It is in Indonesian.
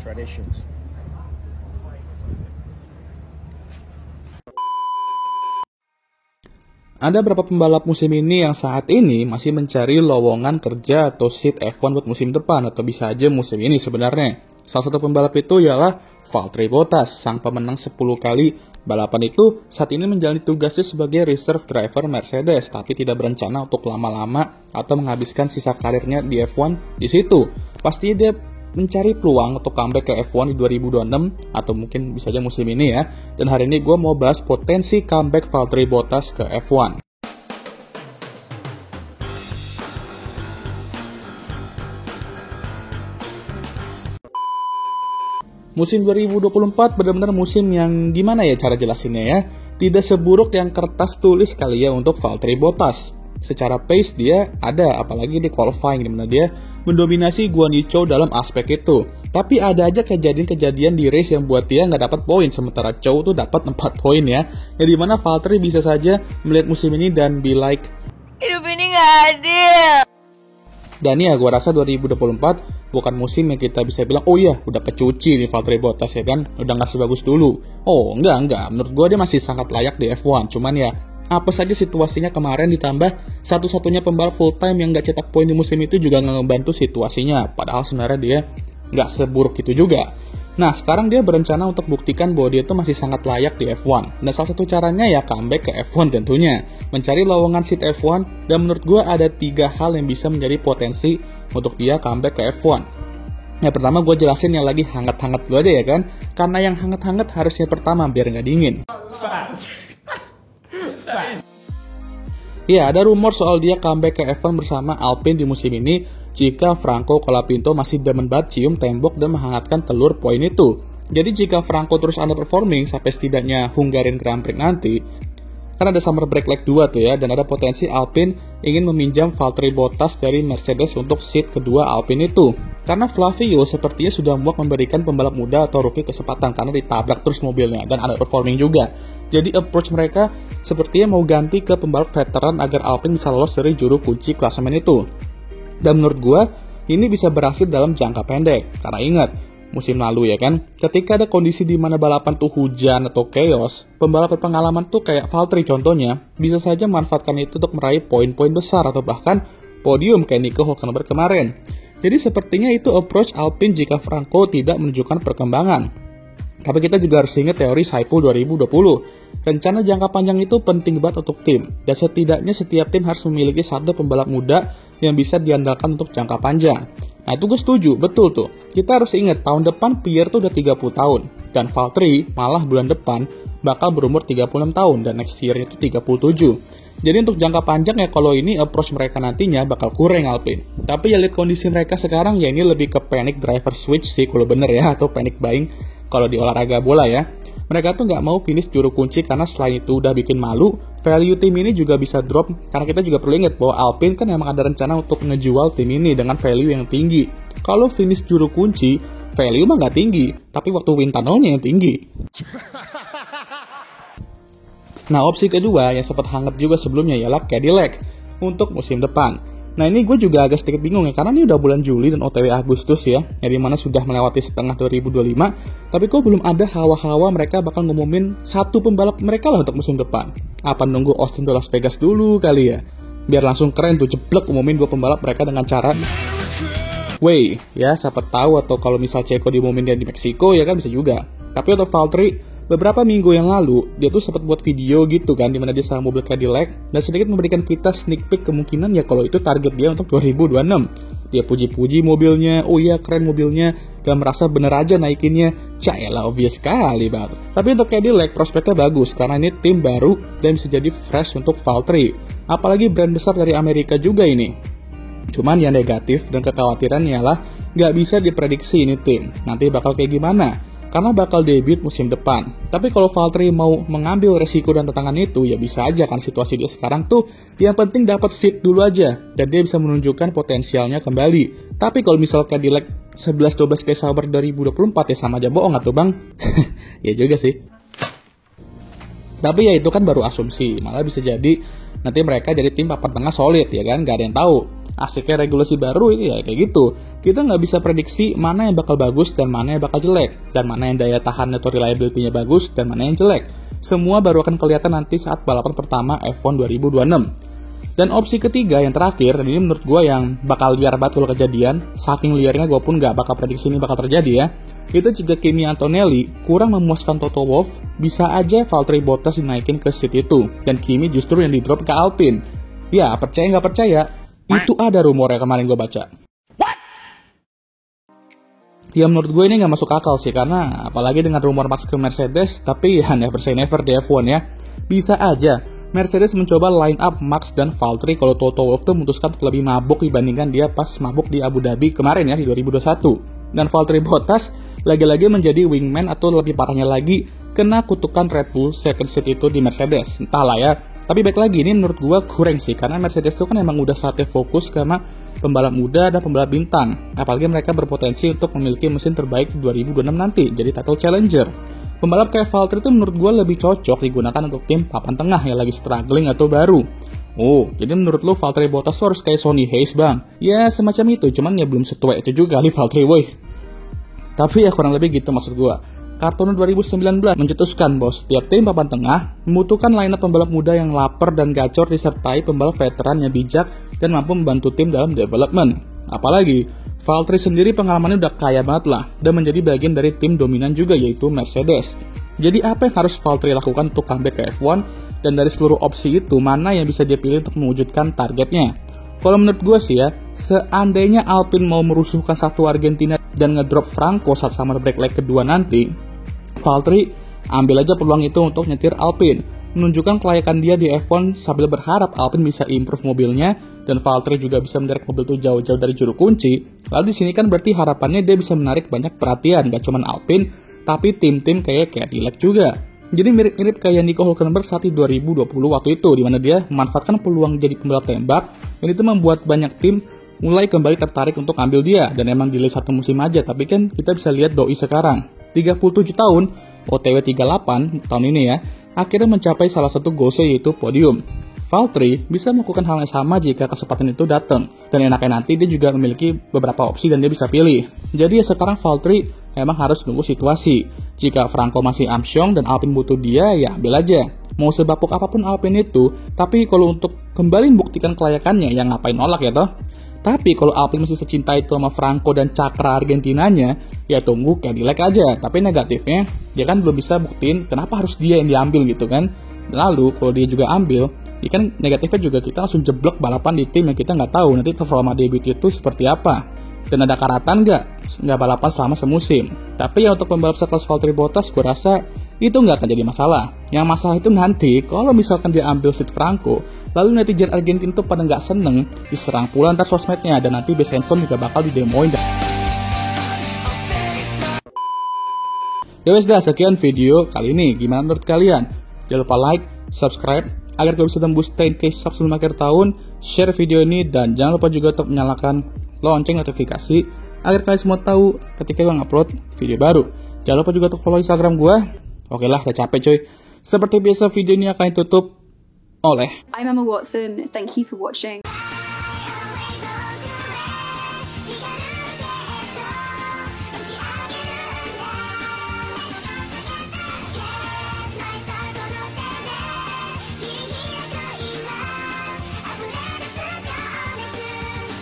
traditions. Ada beberapa pembalap musim ini yang saat ini masih mencari lowongan kerja atau seat F1 buat musim depan atau bisa aja musim ini sebenarnya. Salah satu pembalap itu ialah Valtteri Bottas, sang pemenang 10 kali balapan itu saat ini menjalani tugasnya sebagai reserve driver Mercedes, tapi tidak berencana untuk lama-lama atau menghabiskan sisa karirnya di F1 di situ. Pastinya dia mencari peluang untuk comeback ke F1 di 2026 atau mungkin bisa aja musim ini ya. Dan hari ini gue mau bahas potensi comeback Valtteri Bottas ke F1. Musim 2024 benar-benar musim yang gimana ya cara jelasinnya ya? Tidak seburuk yang kertas tulis kali ya untuk Valtteri Bottas. Secara pace dia ada, apalagi di qualifying dimana dia mendominasi Guan Yu Zhou dalam aspek itu. Tapi ada aja kejadian-kejadian di race yang buat dia nggak dapat poin, sementara Zhou tuh dapat 4 poin ya. Yang dimana Valtteri bisa saja melihat musim ini dan be like, hidup ini nggak adil. Dan ya gue rasa 2024 bukan musim yang kita bisa bilang, oh iya udah kecuci nih Valtteri Bottas ya kan, udah nggak sebagus dulu. Oh enggak, menurut gue dia masih sangat layak di F1, cuman ya apa saja situasinya kemarin ditambah satu-satunya pembalap full time yang nggak cetak poin di musim itu juga nggak ngebantu situasinya, padahal sebenarnya dia nggak seburuk itu juga. Nah sekarang dia berencana untuk buktikan bahwa dia itu masih sangat layak di F1, dan salah satu caranya ya comeback ke F1 tentunya, mencari lowongan seat F1, dan menurut gue ada 3 hal yang bisa menjadi potensi untuk dia comeback ke F1. Yang pertama gue jelasin yang lagi hangat-hangat dulu aja ya kan, karena yang hangat-hangat harusnya pertama biar nggak dingin. Ya, ada rumor soal dia comeback ke F1 bersama Alpine di musim ini jika Franco Colapinto masih demen banget cium tembok dan menghangatkan telur poin itu. Jadi jika Franco terus underperforming sampai setidaknya Hungarian Grand Prix nanti, kan ada summer break leg 2 tuh ya, dan ada potensi Alpine ingin meminjam Valtteri Bottas dari Mercedes untuk seat kedua Alpine itu. Karena Flavio sepertinya sudah muak memberikan pembalap muda atau rookie kesempatan karena ditabrak terus mobilnya dan ada performing juga. Jadi approach mereka sepertinya mau ganti ke pembalap veteran agar Alpine bisa lolos dari juru kunci klasemen itu. Dan menurut gue ini bisa berhasil dalam jangka pendek. Karena ingat, musim lalu ya kan, ketika ada kondisi di mana balapan tuh hujan atau chaos, pembalap berpengalaman tuh kayak Valtteri contohnya, bisa saja memanfaatkan itu untuk meraih poin-poin besar atau bahkan podium kayak Nico Hülkenberg kemarin. Jadi sepertinya itu approach Alpine jika Franco tidak menunjukkan perkembangan. Tapi kita juga harus ingat teori Saipul 2020. Rencana jangka panjang itu penting banget untuk tim, dan setidaknya setiap tim harus memiliki satu pembalap muda yang bisa diandalkan untuk jangka panjang. Nah itu gue setuju, betul tuh. Kita harus ingat tahun depan Pierre tuh udah 30 tahun, dan Valtteri malah bulan depan bakal berumur 36 tahun, dan next year itu 37. Jadi untuk jangka panjang ya kalau ini approach mereka nantinya bakal kurang Alpine. Tapi ya lihat kondisi mereka sekarang ya ini lebih ke panic driver switch sih kalau bener ya, atau panic buying kalau di olahraga bola ya. Mereka tuh nggak mau finish juru kunci karena selain itu udah bikin malu, value tim ini juga bisa drop karena kita juga perlu ingat bahwa Alpine kan emang ada rencana untuk ngejual tim ini dengan value yang tinggi. Kalau finish juru kunci, value mah nggak tinggi, tapi waktu win tunnelnya yang tinggi. Nah opsi kedua yang sempat hangat juga sebelumnya ialah Cadillac untuk musim depan. Nah ini gue juga agak sedikit bingung ya, karena ini udah bulan Juli dan OTW Agustus ya, yang dimana sudah melewati setengah 2025, tapi kok belum ada hawa-hawa mereka bakal ngumumin satu pembalap mereka lah untuk musim depan. Apa nunggu Austin to Las Vegas dulu kali ya? Biar langsung keren tuh jeblek umumin 2 pembalap mereka dengan cara way, ya siapa tahu, atau kalau misal Checo diumumin dia di Meksiko ya kan bisa juga. Tapi untuk Valtteri, beberapa minggu yang lalu, dia tuh sempat buat video gitu kan, dimana dia sama mobil Cadillac, dan sedikit memberikan kita sneak peek kemungkinan ya kalau itu target dia untuk 2026. Dia puji-puji mobilnya, oh iya keren mobilnya, dan merasa bener aja naikinnya, caelah obvious sekali banget. Tapi untuk Cadillac, prospeknya bagus, karena ini tim baru dan bisa jadi fresh untuk Valtteri. Apalagi brand besar dari Amerika juga ini. Cuman yang negatif dan kekhawatiran ialah nggak bisa diprediksi ini tim, nanti bakal kayak gimana. Karena bakal debut musim depan. Tapi kalau Valtteri mau mengambil resiko dan tantangan itu, ya bisa aja kan situasi dia sekarang tuh, yang penting dapat seat dulu aja, dan dia bisa menunjukkan potensialnya kembali. Tapi kalau misalnya Cadillac 11-12 kayak Sauber 2024 ya sama aja bohong atau bang? Ya juga sih. Tapi ya itu kan baru asumsi, malah bisa jadi nanti mereka jadi tim papan tengah solid ya kan, gak ada yang tahu. Asiknya regulasi baru itu ya kayak gitu. Kita nggak bisa prediksi mana yang bakal bagus dan mana yang bakal jelek, dan mana yang daya tahan atau reliability-nya bagus dan mana yang jelek. Semua baru akan kelihatan nanti saat balapan pertama F1 2026. Dan opsi ketiga yang terakhir, dan ini menurut gue yang bakal liar banget kalau kejadian, saking liarnya gue pun gak bakal prediksi ini bakal terjadi ya, itu jika Kimi Antonelli kurang memuaskan Toto Wolff, bisa aja Valtteri Bottas dinaikin ke seat itu, dan Kimi justru yang di-drop ke Alpine. Ya, percaya nggak percaya, itu ada rumornya kemarin gue baca. Ya menurut gue ini nggak masuk akal sih, karena apalagi dengan rumor Max ke Mercedes, tapi ya never say never di F1 ya. Bisa aja Mercedes mencoba line up Max dan Valtteri kalau Toto Wolff tuh memutuskan untuk lebih mabuk dibandingkan dia pas mabuk di Abu Dhabi kemarin ya di 2021. Dan Valtteri Bottas lagi-lagi menjadi wingman atau lebih parahnya lagi kena kutukan Red Bull second seat itu di Mercedes. Entahlah ya. Tapi baik lagi ini menurut gue kurang sih, karena Mercedes itu kan emang udah saatnya fokus sama pembalap muda dan pembalap bintang. Apalagi mereka berpotensi untuk memiliki mesin terbaik di 2026 nanti, jadi title challenger. Pembalap kayak Valtteri itu menurut gue lebih cocok digunakan untuk tim papan tengah yang lagi struggling atau baru. Oh, jadi menurut lo Valtteri Bottas tuh harus kayak Sonny Hayes bang? Ya semacam itu, cuman ya belum setua itu juga kali Valtteri boy. Tapi ya kurang lebih gitu maksud gue. Kartono 2019 mencetuskan bahwa setiap tim papan tengah membutuhkan lineup pembalap muda yang lapar dan gacor disertai pembalap veteran yang bijak dan mampu membantu tim dalam development. Apalagi, Valtteri sendiri pengalamannya udah kaya banget lah dan menjadi bagian dari tim dominan juga yaitu Mercedes. Jadi apa yang harus Valtteri lakukan untuk comeback ke F1, dan dari seluruh opsi itu mana yang bisa dia pilih untuk mewujudkan targetnya? Kalau menurut gue sih ya, seandainya Alpine mau merusuhkan satu Argentina dan ngedrop Franco saat summer break leg kedua nanti, Valtteri ambil aja peluang itu untuk nyetir Alpine, menunjukkan kelayakan dia di F1 sambil berharap Alpine bisa improve mobilnya dan Valtteri juga bisa menderek mobil itu jauh-jauh dari juru kunci. Lalu di sini kan berarti harapannya dia bisa menarik banyak perhatian, gak cuma Alpine, tapi tim-tim kayak Cadillac juga. Jadi mirip-mirip kayak Nico Hülkenberg saat di 2020 waktu itu, di mana dia memanfaatkan peluang jadi pembalap tembak, dan itu membuat banyak tim mulai kembali tertarik untuk ambil dia, dan emang delay satu musim aja, tapi kan kita bisa lihat doi sekarang. 37 tahun, OTW 38 tahun ini ya, akhirnya mencapai salah satu goalsnya yaitu podium. Valtteri bisa melakukan hal yang sama jika kesempatan itu datang, dan enaknya nanti dia juga memiliki beberapa opsi dan dia bisa pilih. Jadi ya sekarang Valtteri emang harus nunggu situasi. Jika Franco masih Armstrong dan Alpine butuh dia, ya ambil aja. Mau sebapuk apapun Alpine itu, tapi kalau untuk kembali membuktikan kelayakannya, ya ngapain nolak ya toh? Tapi kalau Alpine masih secinta itu sama Franco dan cakra Argentinanya, ya tunggu Cadillac aja. Tapi negatifnya, dia kan belum bisa buktiin kenapa harus dia yang diambil gitu kan. Lalu kalau dia juga ambil, ya kan negatifnya juga kita langsung jeblok balapan di tim yang kita nggak tahu nanti performa debut itu seperti apa. Dan ada karatan nggak balapan selama semusim. Tapi ya untuk pembalap sekelas Valtteri Bottas, gue rasa itu nggak akan jadi masalah. Yang masalah itu nanti kalau misalkan dia ambil seat Franco, lalu netizen Argentina tuh pada nggak seneng, diserang pula ntar sosmednya, dan nanti base handstone juga bakal didemoin. Ya wes dah, sekian video kali ini. Gimana menurut kalian? Jangan lupa like, subscribe, agar kalian bisa tembus 10k sub sebelum akhir tahun. Share video ini, dan jangan lupa juga untuk menyalakan lonceng notifikasi agar kalian semua tahu ketika gue ngupload video baru. Jangan lupa juga untuk follow Instagram gue. Oke lah, udah capek coy. Seperti biasa video ini akan ditutup oleh I'm Emma Watson. Thank you for watching.